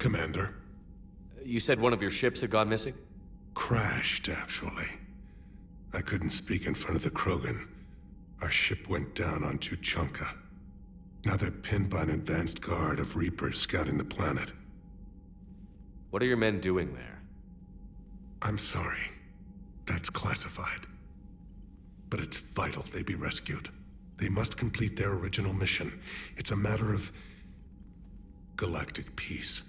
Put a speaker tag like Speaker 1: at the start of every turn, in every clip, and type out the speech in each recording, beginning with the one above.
Speaker 1: Commander.
Speaker 2: You said one of your ships had gone missing?
Speaker 1: Crashed, actually. I couldn't speak in front of the Krogan. Our ship went down on Tuchanka. Now they're pinned by an advanced guard of Reapers scouting the planet.
Speaker 2: What are your men doing there?
Speaker 1: I'm sorry. That's classified. But it's vital they be rescued. They must complete their original mission. It's a matter of galactic peace.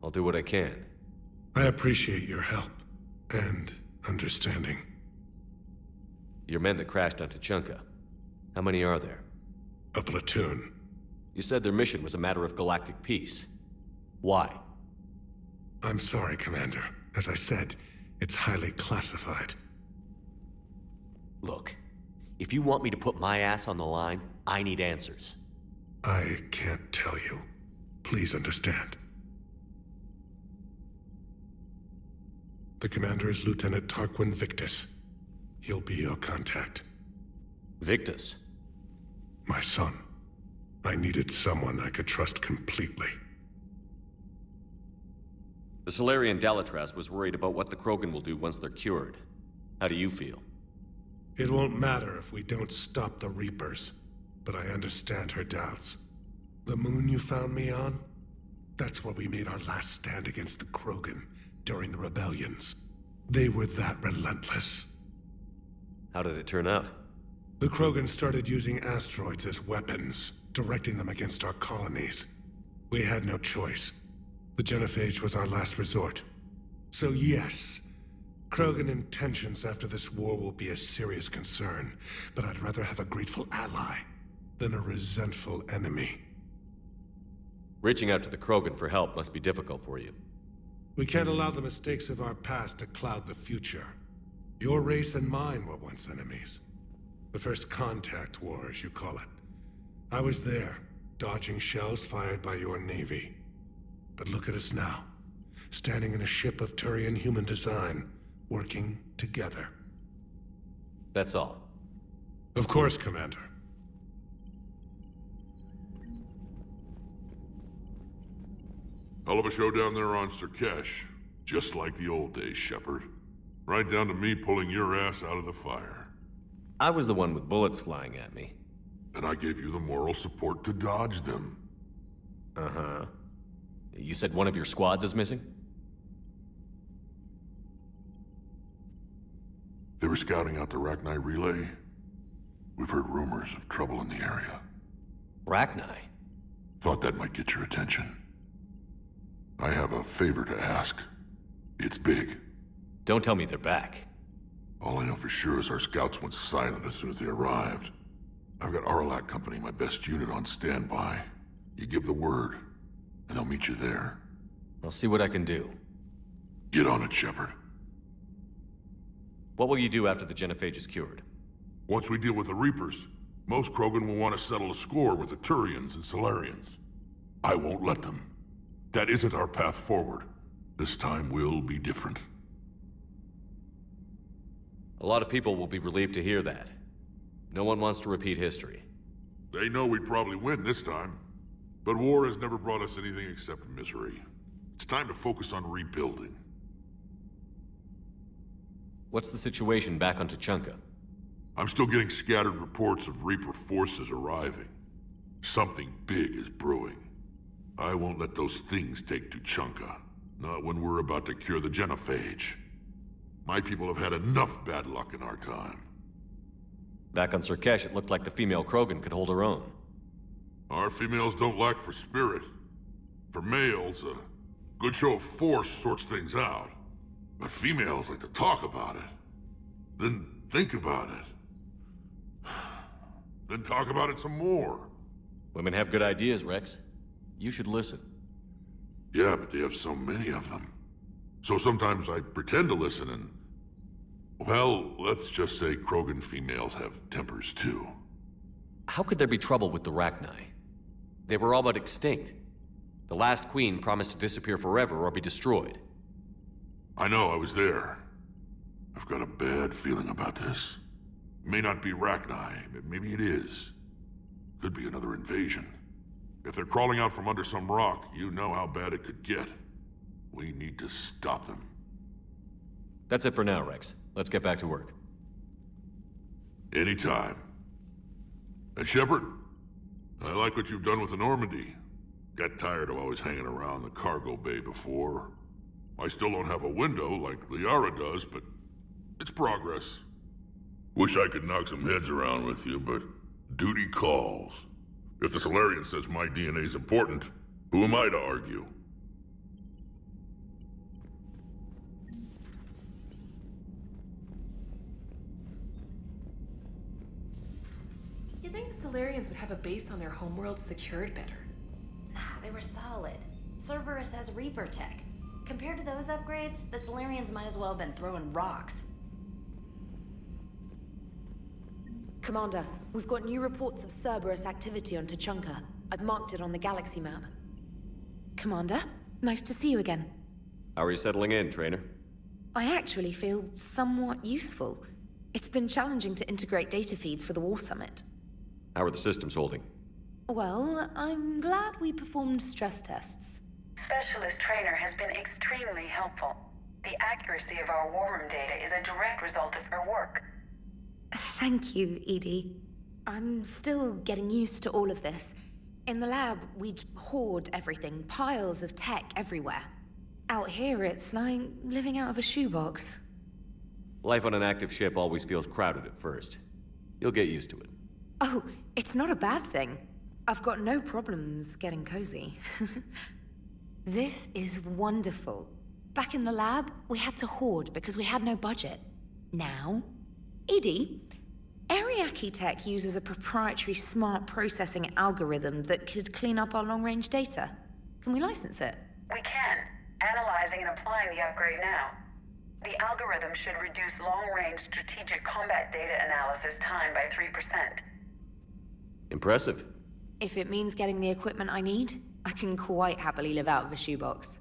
Speaker 2: I'll do what I can.
Speaker 1: I appreciate your help and understanding.
Speaker 2: Your men that crashed on Tuchanka. How many are there?
Speaker 1: A platoon.
Speaker 2: You said their mission was a matter of galactic peace. Why?
Speaker 1: I'm sorry, Commander. As I said, it's highly classified.
Speaker 2: Look, if you want me to put my ass on the line, I need answers.
Speaker 1: I can't tell you. Please understand. The commander is Lieutenant Tarquin Victus. He'll be your contact.
Speaker 2: Victus?
Speaker 1: My son. I needed someone I could trust completely.
Speaker 2: The Solarian Dalatras was worried about what the Krogan will do once they're cured. How do you feel?
Speaker 1: It won't matter if we don't stop the Reapers, but I understand her doubts. The moon you found me on? That's where we made our last stand against the Krogan during the rebellions. They were that relentless.
Speaker 2: How did it turn out?
Speaker 1: The Krogan started using asteroids as weapons, directing them against our colonies. We had no choice. The genophage was our last resort. So yes, Krogan intentions after this war will be a serious concern, but I'd rather have a grateful ally than a resentful enemy.
Speaker 2: Reaching out to the Krogan for help must be difficult for you.
Speaker 1: We can't allow the mistakes of our past to cloud the future. Your race and mine were once enemies. The first contact war, as you call it. I was there, dodging shells fired by your navy. But look at us now, standing in a ship of Turian human design, working together.
Speaker 2: That's all.
Speaker 1: Of course, Commander.
Speaker 3: Hell of a show down there on Surkesh. Just like the old days, Shepard. Right down to me pulling your ass out of the fire.
Speaker 2: I was the one with bullets flying at me.
Speaker 3: And I gave you the moral support to dodge them.
Speaker 2: Uh-huh. You said one of your squads is missing?
Speaker 3: They were scouting out the Rachni relay. We've heard rumors of trouble in the area.
Speaker 2: Rachni?
Speaker 3: Thought that might get your attention. I have a favor to ask. It's big.
Speaker 2: Don't tell me they're back.
Speaker 3: All I know for sure is our scouts went silent as soon as they arrived. I've got Arlac Company, my best unit, on standby. You give the word, and they'll meet you there.
Speaker 2: I'll see what I can do.
Speaker 3: Get on it, Shepard.
Speaker 2: What will you do after the genophage is cured?
Speaker 3: Once we deal with the Reapers, most Krogan will want to settle a score with the Turians and Solarians. I won't let them. That isn't our path forward. This time will be different.
Speaker 2: A lot of people will be relieved to hear that. No one wants to repeat history.
Speaker 3: They know we'd probably win this time. But war has never brought us anything except misery. It's time to focus on rebuilding.
Speaker 2: What's the situation back on Tuchanka?
Speaker 3: I'm still getting scattered reports of Reaper forces arriving. Something big is brewing. I won't let those things take Tuchanka. Not when we're about to cure the genophage. My people have had enough bad luck in our time.
Speaker 2: Back on Surkesh, it looked like the female Krogan could hold her own.
Speaker 3: Our females don't lack for spirit. For males, a good show of force sorts things out. But females like to talk about it. Then think about it. Then talk about it some more.
Speaker 2: Women have good ideas, Rex. You should listen.
Speaker 3: Yeah, but they have so many of them. So sometimes I pretend to listen and... Well, let's just say Krogan females have tempers too.
Speaker 2: How could there be trouble with the Rachni? They were all but extinct. The last queen promised to disappear forever or be destroyed.
Speaker 3: I know, I was there. I've got a bad feeling about this. It may not be Rachni, but maybe it is. Could be another invasion. If they're crawling out from under some rock, you know how bad it could get. We need to stop them.
Speaker 2: That's it for now, Rex. Let's get back to work.
Speaker 3: Anytime. And Shepard, I like what you've done with the Normandy. Got tired of always hanging around the cargo bay before. I still don't have a window like Liara does, but it's progress. Wish I could knock some heads around with you, but duty calls. If the Solarian says my DNA's important, who am I to argue?
Speaker 4: You'd think the Solarians would have a base on their homeworld secured better.
Speaker 5: Nah, they were solid. Cerberus has Reaper tech. Compared to those upgrades, the Solarians might as well have been throwing rocks.
Speaker 6: Commander, we've got new reports of Cerberus activity on Tuchanka. I've marked it on the galaxy map. Commander, nice to see you again.
Speaker 2: How are you settling in, Trainer?
Speaker 6: I actually feel somewhat useful. It's been challenging to integrate data feeds for the War Summit.
Speaker 2: How are the systems holding?
Speaker 6: Well, I'm glad we performed stress tests.
Speaker 7: Specialist Trainer has been extremely helpful. The accuracy of our war room data is a direct result of her work.
Speaker 6: Thank you, Edie. I'm still getting used to all of this. In the lab, we'd hoard everything, piles of tech everywhere. Out here, it's like living out of a shoebox.
Speaker 2: Life on an active ship always feels crowded at first. You'll get used to it.
Speaker 6: Oh, it's not a bad thing. I've got no problems getting cozy. This is wonderful. Back in the lab, we had to hoard because we had no budget. Now, Edie, Ariake Tech uses a proprietary smart processing algorithm that could clean up our long-range data. Can we license it?
Speaker 7: We can, analyzing and applying the upgrade now. The algorithm should reduce long-range strategic combat data analysis time by 3%.
Speaker 2: Impressive.
Speaker 6: If it means getting the equipment I need, I can quite happily live out of a shoebox.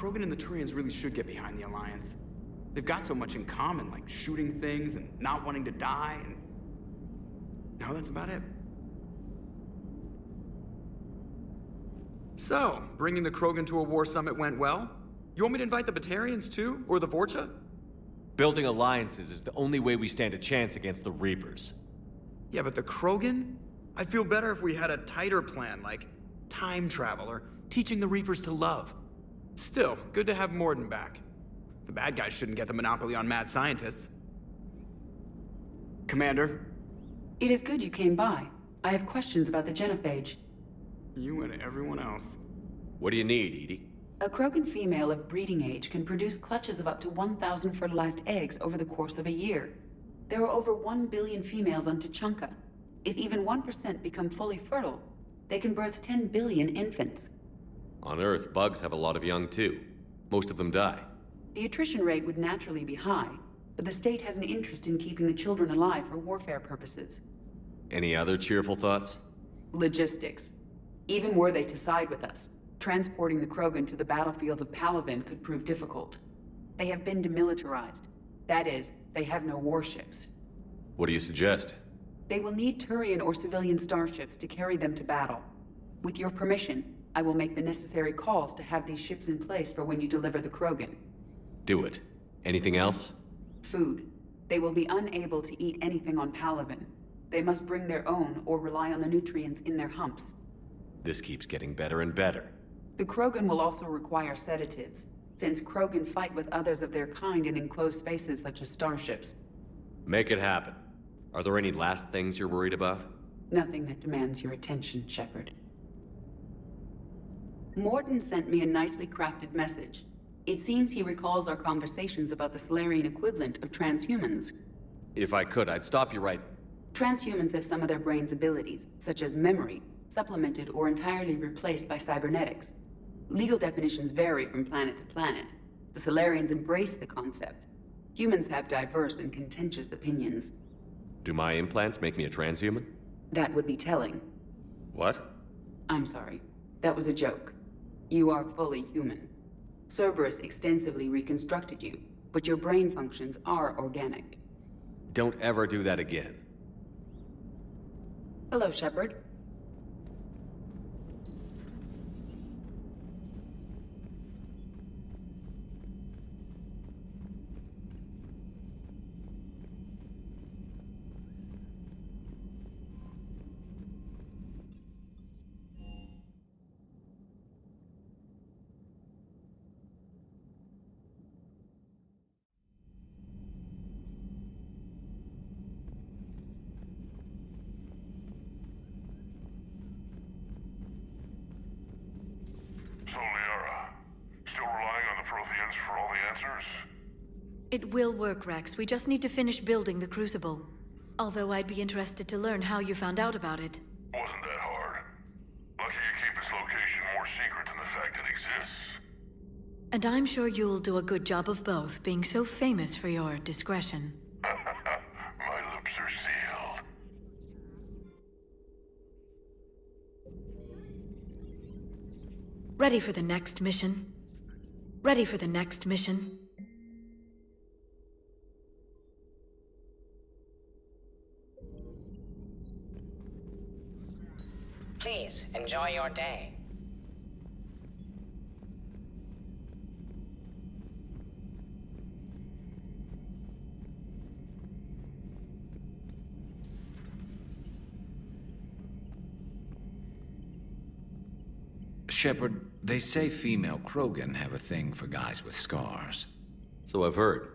Speaker 8: Krogan and the Turians really should get behind the Alliance. They've got so much in common, like shooting things and not wanting to die, and... no, that's about it. So, bringing the Krogan to a war summit went well? You want me to invite the Batarians too? Or the Vorcha?
Speaker 2: Building alliances is the only way we stand a chance against the Reapers.
Speaker 8: Yeah, but the Krogan? I'd feel better if we had a tighter plan, like time travel or teaching the Reapers to love. Still, good to have Morden back. The bad guys shouldn't get the monopoly on mad scientists. Commander?
Speaker 9: It is good you came by. I have questions about the genophage.
Speaker 8: You and everyone else.
Speaker 2: What do you need, Edie?
Speaker 9: A Krogan female of breeding age can produce clutches of up to 1,000 fertilized eggs over the course of a year. There are over 1 billion females on Tuchanka. If even 1% become fully fertile, they can birth 10 billion infants.
Speaker 2: On Earth, bugs have a lot of young too. Most of them die.
Speaker 9: The attrition rate would naturally be high, but the state has an interest in keeping the children alive for warfare purposes.
Speaker 2: Any other cheerful thoughts?
Speaker 9: Logistics. Even were they to side with us, transporting the Krogan to the battlefields of Palaven could prove difficult. They have been demilitarized. That is, they have no warships.
Speaker 2: What do you suggest?
Speaker 9: They will need Turian or civilian starships to carry them to battle. With your permission, I will make the necessary calls to have these ships in place for when you deliver the Krogan.
Speaker 2: Do it. Anything else?
Speaker 9: Food. They will be unable to eat anything on Palaven. They must bring their own or rely on the nutrients in their humps.
Speaker 2: This keeps getting better and better.
Speaker 9: The Krogan will also require sedatives, since Krogan fight with others of their kind in enclosed spaces such as starships.
Speaker 2: Make it happen. Are there any last things you're worried about?
Speaker 9: Nothing that demands your attention, Shepard. Morton sent me a nicely crafted message. It seems he recalls our conversations about the Solarian equivalent of transhumans.
Speaker 2: If I could, I'd stop you right...
Speaker 9: Transhumans have some of their brain's abilities, such as memory, supplemented or entirely replaced by cybernetics. Legal definitions vary from planet to planet. The Solarians embrace the concept. Humans have diverse and contentious opinions.
Speaker 2: Do my implants make me a transhuman?
Speaker 9: That would be telling.
Speaker 2: What?
Speaker 9: I'm sorry. That was a joke. You are fully human. Cerberus extensively reconstructed you, but your brain functions are organic.
Speaker 2: Don't ever do that again.
Speaker 9: Hello, Shepard.
Speaker 3: So, Liara, still relying on the Protheans for all the answers?
Speaker 10: It will work, Rex. We just need to finish building the Crucible. Although I'd be interested to learn how you found out about it.
Speaker 3: Wasn't that hard. Lucky you keep its location more secret than the fact it exists.
Speaker 10: And I'm sure you'll do a good job of both, being so famous for your discretion.
Speaker 3: My lips are sealed.
Speaker 10: Ready for the next mission? Ready for the next mission?
Speaker 11: Please, enjoy your day.
Speaker 12: Shepard, they say female Krogan have a thing for guys with scars.
Speaker 2: So I've heard.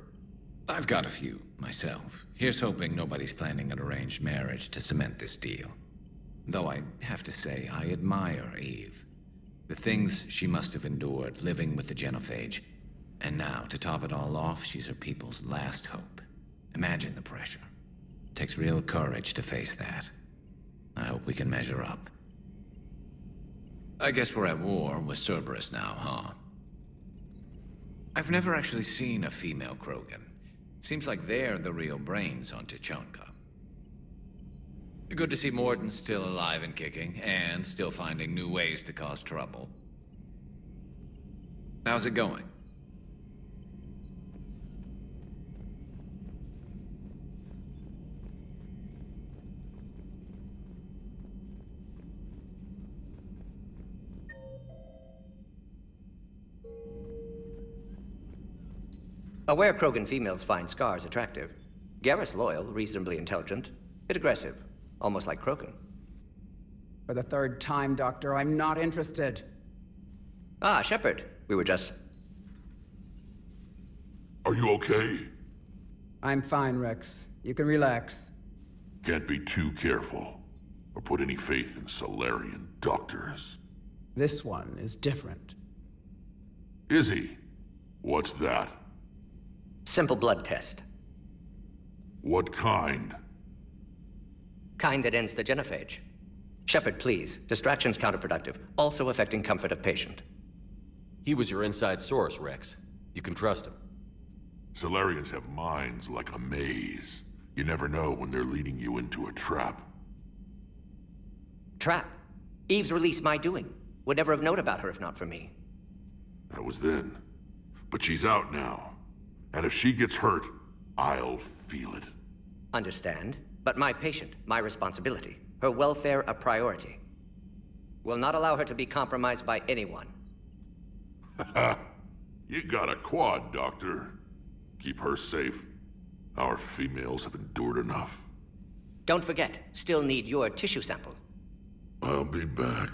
Speaker 12: I've got a few, myself. Here's hoping nobody's planning an arranged marriage to cement this deal. Though I have to say, I admire Eve. The things she must have endured living with the Genophage. And now, to top it all off, she's her people's last hope. Imagine the pressure. Takes real courage to face that. I hope we can measure up. I guess we're at war with Cerberus now, huh? I've never actually seen a female Krogan. Seems like they're the real brains on Tuchanka. Good to see Morden's still alive and kicking, and still finding new ways to cause trouble. How's it going?
Speaker 13: Aware Krogan females find scars attractive. Garrus loyal, reasonably intelligent, bit aggressive, almost like Krogan.
Speaker 14: For the third time, Doctor, I'm not interested.
Speaker 13: Ah, Shepard. We were just...
Speaker 3: Are you okay?
Speaker 14: I'm fine, Rex. You can relax.
Speaker 3: Can't be too careful, or put any faith in Solarian doctors.
Speaker 14: This one is different.
Speaker 3: Is he? What's that?
Speaker 13: Simple blood test.
Speaker 3: What kind?
Speaker 13: Kind that ends the genophage. Shepard, please. Distraction's counterproductive, also affecting comfort of patient.
Speaker 2: He was your inside source, Rex. You can trust him.
Speaker 3: Solarians have minds like a maze. You never know when they're leading you into a trap.
Speaker 13: Trap? Eve's release my doing. Would never have known about her if not for me.
Speaker 3: That was then. But she's out now. And if she gets hurt, I'll feel it.
Speaker 13: Understand. But my patient, my responsibility. Her welfare a priority. Will not allow her to be compromised by anyone.
Speaker 3: You got a quad, Doctor. Keep her safe. Our females have endured enough.
Speaker 13: Don't forget, still need your tissue sample.
Speaker 3: I'll be back.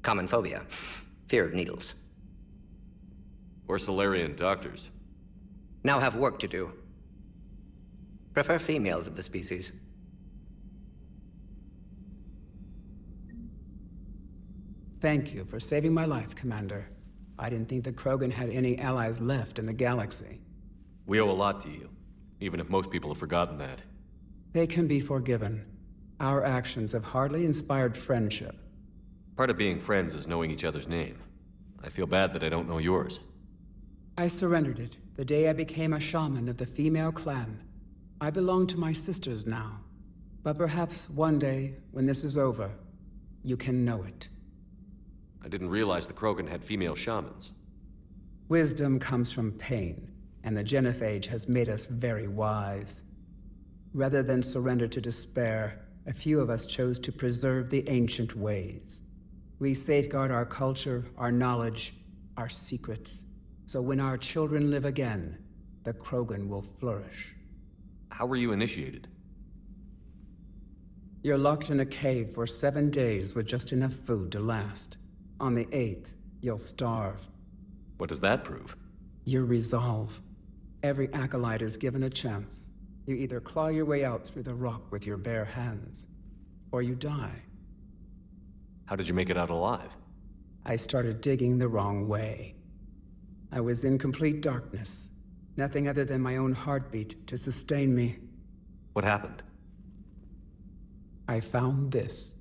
Speaker 13: Common phobia. Fear of needles.
Speaker 2: Or Solarian doctors.
Speaker 13: now have work to do. Prefer females of the species.
Speaker 14: Thank you for saving my life, Commander. I didn't think the Krogan had any allies left in the galaxy.
Speaker 2: We owe a lot to you, even if most people have forgotten that.
Speaker 14: They can be forgiven. Our actions have hardly inspired friendship.
Speaker 2: Part of being friends is knowing each other's name. I feel bad that I don't know yours.
Speaker 14: I surrendered it the day I became a shaman of the female clan. I belong to my sisters now. But perhaps one day, when this is over, you can know it.
Speaker 2: I didn't realize the Krogan had female shamans.
Speaker 14: Wisdom comes from pain, and the genophage has made us very wise. Rather than surrender to despair, a few of us chose to preserve the ancient ways. We safeguard our culture, our knowledge, our secrets. So when our children live again, the Krogan will flourish.
Speaker 2: How were you initiated?
Speaker 14: You're locked in a cave for 7 days with just enough food to last. On the 8th, you'll starve.
Speaker 2: What does that prove?
Speaker 14: Your resolve. Every acolyte is given a chance. You either claw your way out through the rock with your bare hands, or you die.
Speaker 2: How did you make it out alive?
Speaker 14: I started digging the wrong way. I was in complete darkness. Nothing other than my own heartbeat to sustain me.
Speaker 2: What happened?
Speaker 14: I found this.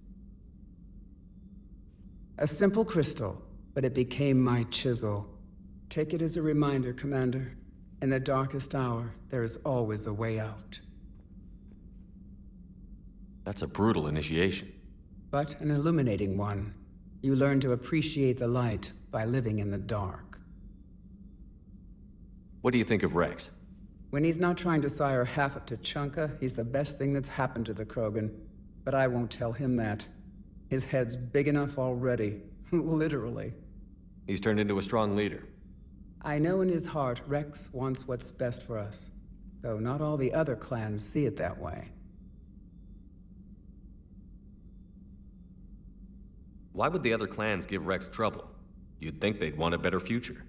Speaker 14: A simple crystal, but it became my chisel. Take it as a reminder, Commander. In the darkest hour, there is always a way out.
Speaker 2: That's a brutal initiation.
Speaker 14: But an illuminating one. You learn to appreciate the light by living in the dark.
Speaker 2: What do you think of Rex?
Speaker 14: When he's not trying to sire half of Tuchanka, he's the best thing that's happened to the Krogan. But I won't tell him that. His head's big enough already. Literally.
Speaker 2: He's turned into a strong leader.
Speaker 14: I know in his heart Rex wants what's best for us. Though not all the other clans see it that way.
Speaker 2: Why would the other clans give Rex trouble? You'd think they'd want a better future.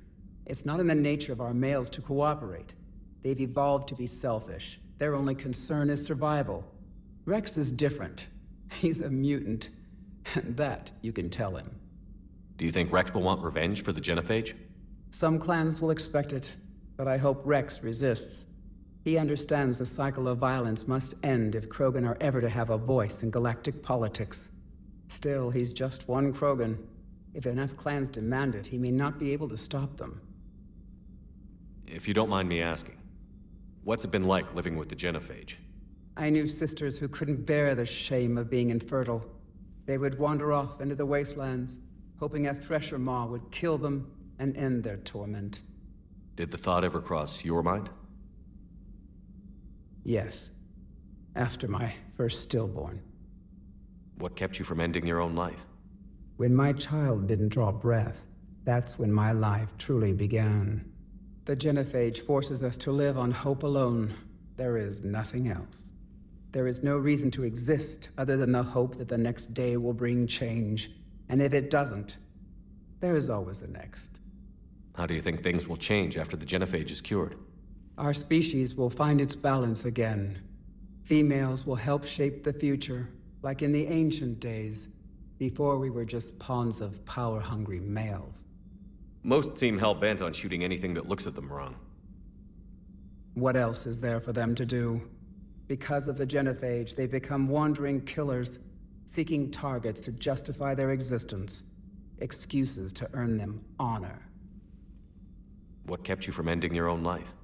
Speaker 14: It's not in the nature of our males to cooperate. They've evolved to be selfish. Their only concern is survival. Rex is different. He's a mutant. And that you can tell him.
Speaker 2: Do you think Rex will want revenge for the genophage?
Speaker 14: Some clans will expect it, but I hope Rex resists. He understands the cycle of violence must end if Krogan are ever to have a voice in galactic politics. Still, he's just one Krogan. If enough clans demand it, he may not be able to stop them.
Speaker 2: If you don't mind me asking, what's it been like living with the genophage?
Speaker 14: I knew sisters who couldn't bear the shame of being infertile. They would wander off into the wastelands, hoping a thresher maw would kill them and end their torment.
Speaker 2: Did the thought ever cross your mind?
Speaker 14: Yes. After my first stillborn.
Speaker 2: What kept you from ending your own life?
Speaker 14: When my child didn't draw breath, that's when my life truly began. The genophage forces us to live on hope alone. There is nothing else. There is no reason to exist other than the hope that the next day will bring change. And if it doesn't, there is always the next.
Speaker 2: How do you think things will change after the genophage is cured?
Speaker 14: Our species will find its balance again. Females will help shape the future, like in the ancient days, before we were just pawns of power-hungry males.
Speaker 2: Most seem hell-bent on shooting anything that looks at them wrong.
Speaker 14: What else is there for them to do? Because of the genophage, they become wandering killers, seeking targets to justify their existence, excuses to earn them honor.
Speaker 2: What kept you from ending your own life?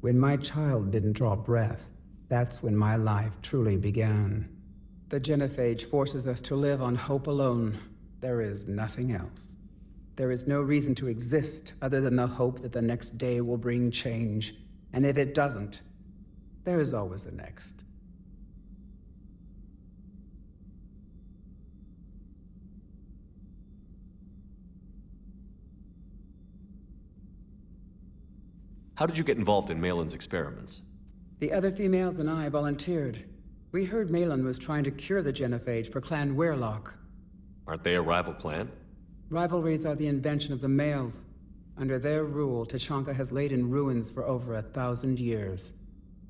Speaker 14: When my child didn't draw breath, that's when my life truly began. The genophage forces us to live on hope alone. There is nothing else. There is no reason to exist other than the hope that the next day will bring change. And if it doesn't, there is always the next.
Speaker 2: How did you get involved in Malin's experiments?
Speaker 14: The other females and I volunteered. We heard Malin was trying to cure the genophage for Clan Weirlock.
Speaker 2: Aren't they a rival clan?
Speaker 14: Rivalries are the invention of the males. Under their rule, Tachanka has laid in ruins for over 1,000 years.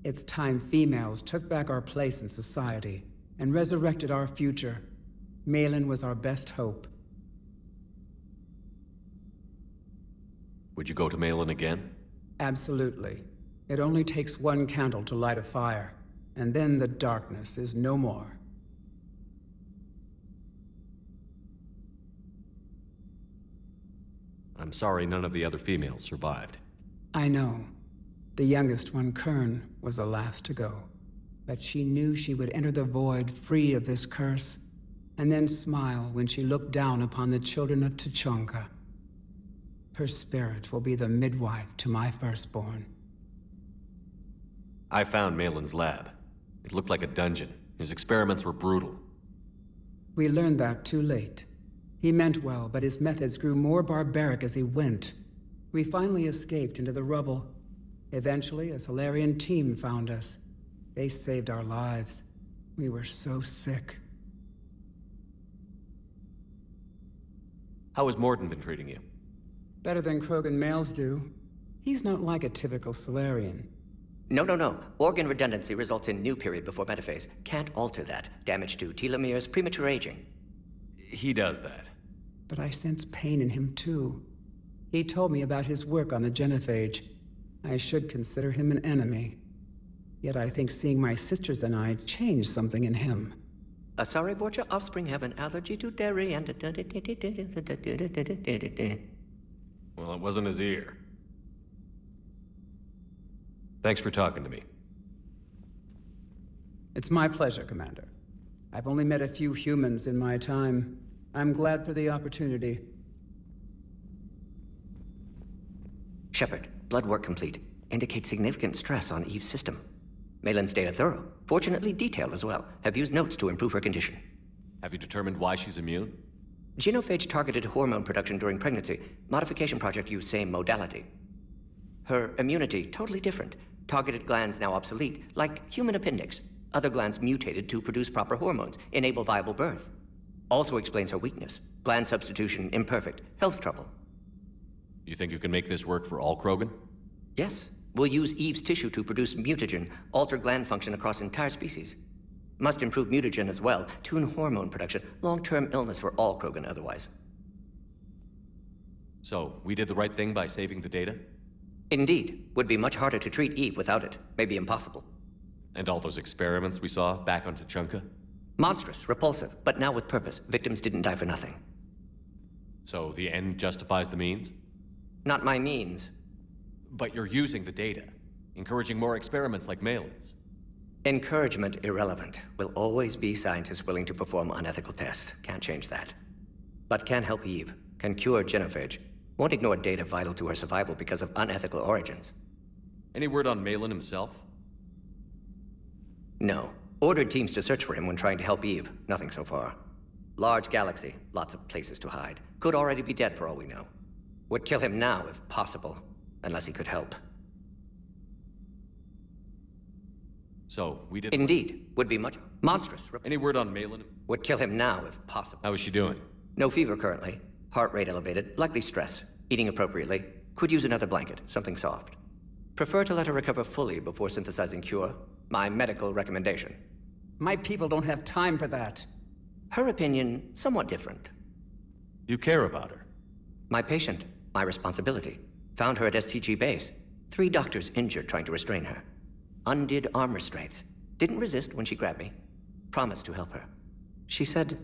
Speaker 14: It's time females took back our place in society and resurrected our future. Malin was our best hope.
Speaker 2: Would you go to Malin again?
Speaker 14: Absolutely. It only takes one candle to light a fire, and then the darkness is no more.
Speaker 2: I'm sorry none of the other females survived.
Speaker 14: I know. The youngest one, Kern, was the last to go. But she knew she would enter the void free of this curse, and then smile when she looked down upon the children of Tachanka. Her spirit will be the midwife to my firstborn.
Speaker 2: I found Malin's lab. It looked like a dungeon. His experiments were brutal.
Speaker 14: We learned that too late. He meant well, but his methods grew more barbaric as he went. We finally escaped into the rubble. Eventually, a Solarian team found us. They saved our lives. We were so sick.
Speaker 2: How has Morden been treating you?
Speaker 14: Better than Krogan males do. He's not like a typical Solarian.
Speaker 13: No. Organ redundancy results in new period before metaphase. Can't alter that. Damage to telomeres, premature aging.
Speaker 2: He does that.
Speaker 14: But I sense pain in him too. He told me about his work on the genophage. I should consider him an enemy. Yet I think seeing my sisters and I changed something in him.
Speaker 13: Asari Vorcha offspring have an allergy to dairy and...
Speaker 2: Well, it wasn't his ear. Thanks for talking to me.
Speaker 14: It's my pleasure, Commander. I've only met a few humans in my time. I'm glad for the opportunity.
Speaker 13: Shepard, blood work complete. Indicates significant stress on Eve's system. Malin's data thorough. Fortunately detailed as well. Have used notes to improve her condition.
Speaker 2: Have you determined why she's immune?
Speaker 13: Genophage targeted hormone production during pregnancy. Modification project used same modality. Her immunity, totally different. Targeted glands now obsolete, like human appendix. Other glands mutated to produce proper hormones, enable viable birth. Also explains her weakness. Gland substitution imperfect. Health trouble.
Speaker 2: You think you can make this work for all Krogan?
Speaker 13: Yes. We'll use Eve's tissue to produce mutagen, alter gland function across entire species. Must improve mutagen as well, tune hormone production, long-term illness for all Krogan otherwise.
Speaker 2: So, we did the right thing by saving the data?
Speaker 13: Indeed. Would be much harder to treat Eve without it. Maybe impossible.
Speaker 2: And all those experiments we saw back on Tachanka?
Speaker 13: Monstrous, repulsive, but now with purpose. Victims didn't die for nothing.
Speaker 2: So the end justifies the means?
Speaker 13: Not my means.
Speaker 2: But you're using the data, encouraging more experiments like Malin's.
Speaker 13: Encouragement irrelevant. Will always be scientists willing to perform unethical tests. Can't change that. But can help Eve. Can cure genophage. Won't ignore data vital to her survival because of unethical origins.
Speaker 2: Any word on Malin himself?
Speaker 13: No. Ordered teams to search for him when trying to help Eve. Nothing so far. Large galaxy. Lots of places to hide. Could already be dead for all we know. Would kill him now if possible. Unless he could help.
Speaker 2: So, we did...
Speaker 13: Indeed. Would be much... monstrous.
Speaker 2: Any word on Malin?
Speaker 13: Would kill him now if possible.
Speaker 2: How is she doing?
Speaker 13: No fever currently. Heart rate elevated. Likely stress. Eating appropriately. Could use another blanket. Something soft. Prefer to let her recover fully before synthesizing cure. My medical recommendation.
Speaker 14: My people don't have time for that.
Speaker 13: Her opinion, somewhat different.
Speaker 2: You care about her?
Speaker 13: My patient. My responsibility. Found her at STG base. 3 doctors injured trying to restrain her. Undid arm restraints. Didn't resist when she grabbed me. Promised to help her. She said,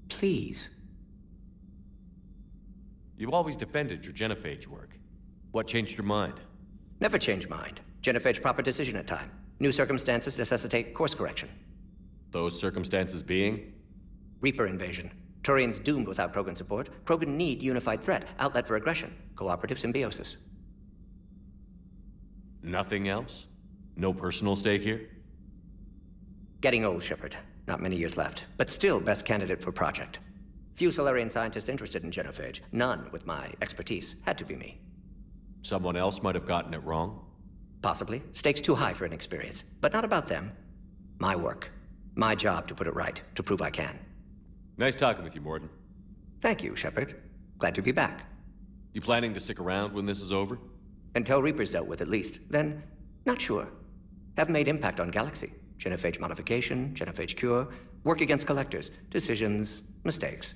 Speaker 13: please.
Speaker 2: You always defended your genophage work. What changed your mind?
Speaker 13: Never change mind. Genophage proper decision at time. New circumstances necessitate course correction.
Speaker 2: Those circumstances being?
Speaker 13: Reaper invasion. Turians doomed without Krogan support. Krogan need unified threat, outlet for aggression. Cooperative symbiosis.
Speaker 2: Nothing else? No personal stake here?
Speaker 13: Getting old, Shepard. Not many years left. But still best candidate for project. Few Solarian scientists interested in genophage. None with my expertise. Had to be me.
Speaker 2: Someone else might have gotten it wrong?
Speaker 13: Possibly. Stakes too high for inexperience. But not about them. My work. My job to put it right. To prove I can.
Speaker 2: Nice talking with you, Morden.
Speaker 13: Thank you, Shepard. Glad to be back.
Speaker 2: You planning to stick around when this is over?
Speaker 13: Until Reaper's dealt with, at least. Then, not sure. Have made impact on Galaxy. Genophage modification, genophage cure, work against collectors, decisions, mistakes.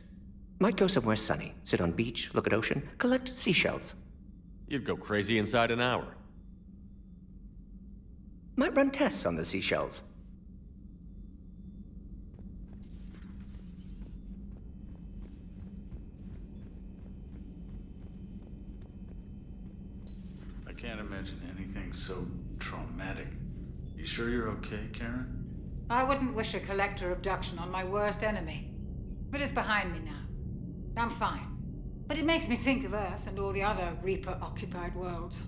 Speaker 13: Might go somewhere sunny, sit on beach, look at ocean, collect seashells.
Speaker 2: You'd go crazy inside an hour.
Speaker 13: Might run tests on the seashells.
Speaker 15: I can't imagine anything so traumatic. You sure you're okay, Karen?
Speaker 16: I wouldn't wish a collector abduction on my worst enemy. But it's behind me now. I'm fine. But it makes me think of Earth and all the other Reaper-occupied worlds.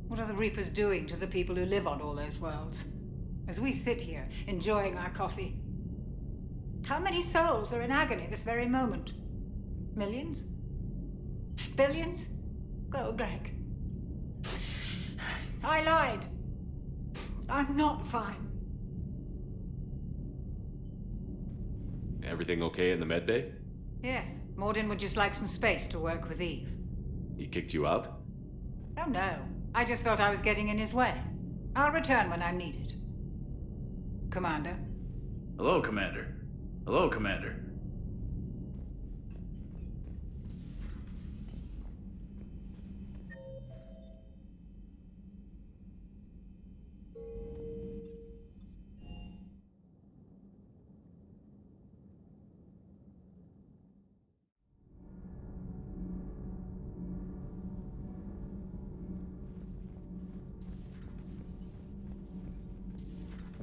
Speaker 16: What are the Reapers doing to the people who live on all those worlds? As we sit here, enjoying our coffee. How many souls are in agony this very moment? Millions? Billions? Oh, Greg. I lied. I'm not fine.
Speaker 2: Everything okay in the medbay?
Speaker 16: Yes, Mordin would just like some space to work with Eve.
Speaker 2: He kicked you out?
Speaker 16: Oh no, I just felt I was getting in his way. I'll return when I'm needed. Commander?
Speaker 15: Hello, Commander. Hello, Commander.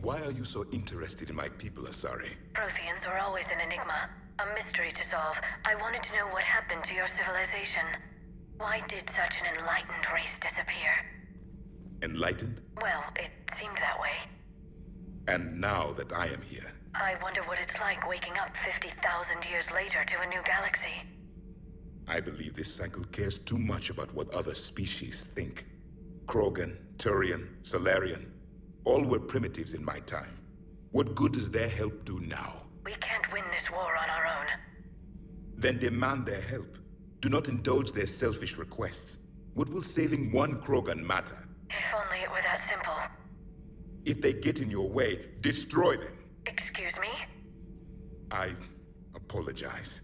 Speaker 17: Why are you so interested in my people, Asari?
Speaker 7: Protheans were always an enigma, a mystery to solve. I wanted to know what happened to your civilization. Why did such an enlightened race disappear?
Speaker 17: Enlightened?
Speaker 7: Well, it seemed that way.
Speaker 17: And now that I am here,
Speaker 7: I wonder what it's like waking up 50,000 years later to a new galaxy.
Speaker 17: I believe this cycle cares too much about what other species think. Krogan, Turian, Solarian, all were primitives in my time. What good does their help do now?
Speaker 7: We can't win this war on our own.
Speaker 17: Then demand their help. Do not indulge their selfish requests. What will saving one Krogan matter?
Speaker 7: If only it were that simple.
Speaker 17: If they get in your way, destroy them.
Speaker 7: Excuse me?
Speaker 17: I apologize.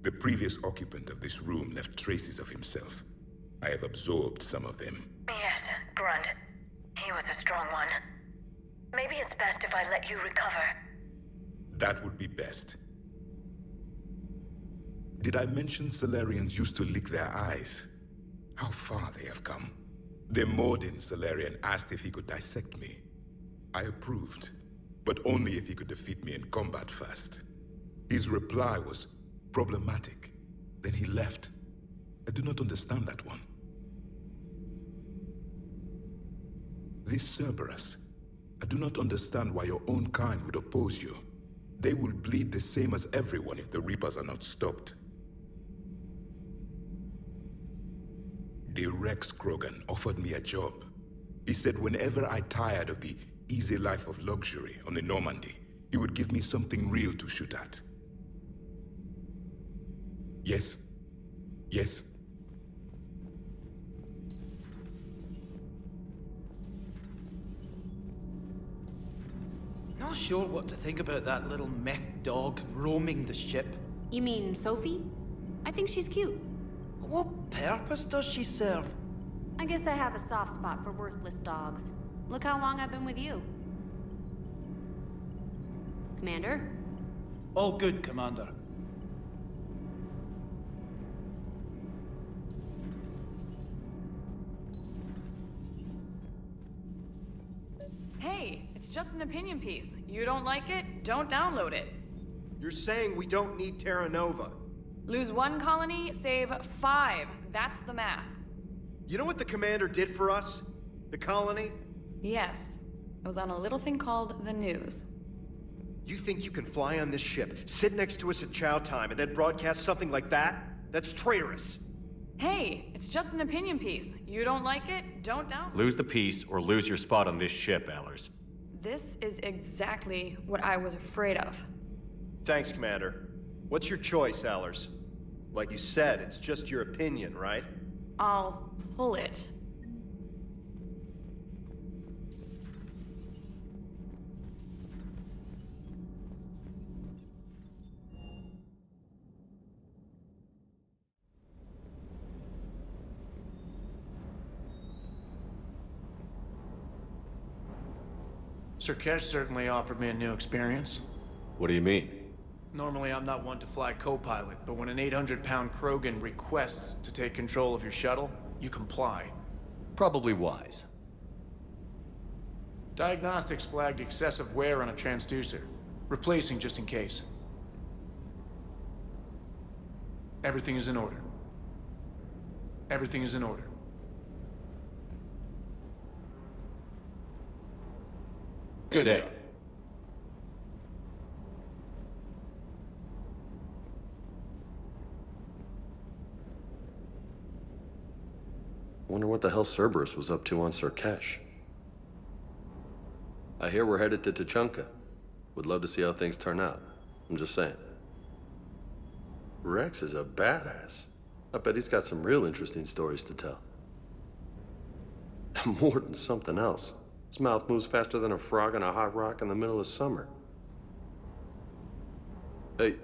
Speaker 17: The previous occupant of this room left traces of himself. I have absorbed some of them.
Speaker 7: Yes, Grunt. He was a strong one. Maybe it's best if I let you recover.
Speaker 17: That would be best. Did I mention Solarians used to lick their eyes? How far they have come. The Mordin Solarian asked if he could dissect me. I approved, but only if he could defeat me in combat first. His reply was problematic. Then he left. I do not understand that one. This Cerberus, I do not understand why your own kind would oppose you. They will bleed the same as everyone if the Reapers are not stopped. The Rex Krogan offered me a job. He said whenever I tired of the easy life of luxury on the Normandy, he would give me something real to shoot at. Yes. Yes.
Speaker 18: Not sure what to think about that little mech dog roaming the ship.
Speaker 19: You mean Sophie? I think she's cute.
Speaker 18: What purpose does she serve?
Speaker 19: I guess I have a soft spot for worthless dogs. Look how long I've been with you. Commander?
Speaker 18: All good, Commander.
Speaker 20: Hey, it's just an opinion piece. You don't like it, don't download it.
Speaker 21: You're saying we don't need Terra Nova.
Speaker 20: Lose one colony, save 5. That's the math.
Speaker 21: You know what the commander did for us? The colony?
Speaker 20: Yes. It was on a little thing called the news.
Speaker 21: You think you can fly on this ship, sit next to us at chow time, and then broadcast something like that? That's traitorous.
Speaker 20: Hey, it's just an opinion piece. You don't like it, don't download.
Speaker 2: Lose the peace or lose your spot on this ship, Allers.
Speaker 20: This is exactly what I was afraid of.
Speaker 21: Thanks, Commander. What's your choice, Allers? Like you said, it's just your opinion, right?
Speaker 20: I'll pull it.
Speaker 15: Sir Kesh certainly offered me a new experience.
Speaker 2: What do you mean?
Speaker 15: Normally, I'm not one to fly co-pilot, but when an 800-pound Krogan requests to take control of your shuttle, you comply.
Speaker 2: Probably wise.
Speaker 15: Diagnostics flagged excessive wear on a transducer. Replacing just in case. Everything is in order. Everything is in order.
Speaker 2: Good day.
Speaker 1: Wonder what the hell Cerberus was up to on Surkesh. I hear we're headed to Tuchanka. Would love to see how things turn out. I'm just saying. Rex is a badass. I bet he's got some real interesting stories to tell. More than something else. His mouth moves faster than a frog on a hot rock in the middle of summer. Hey,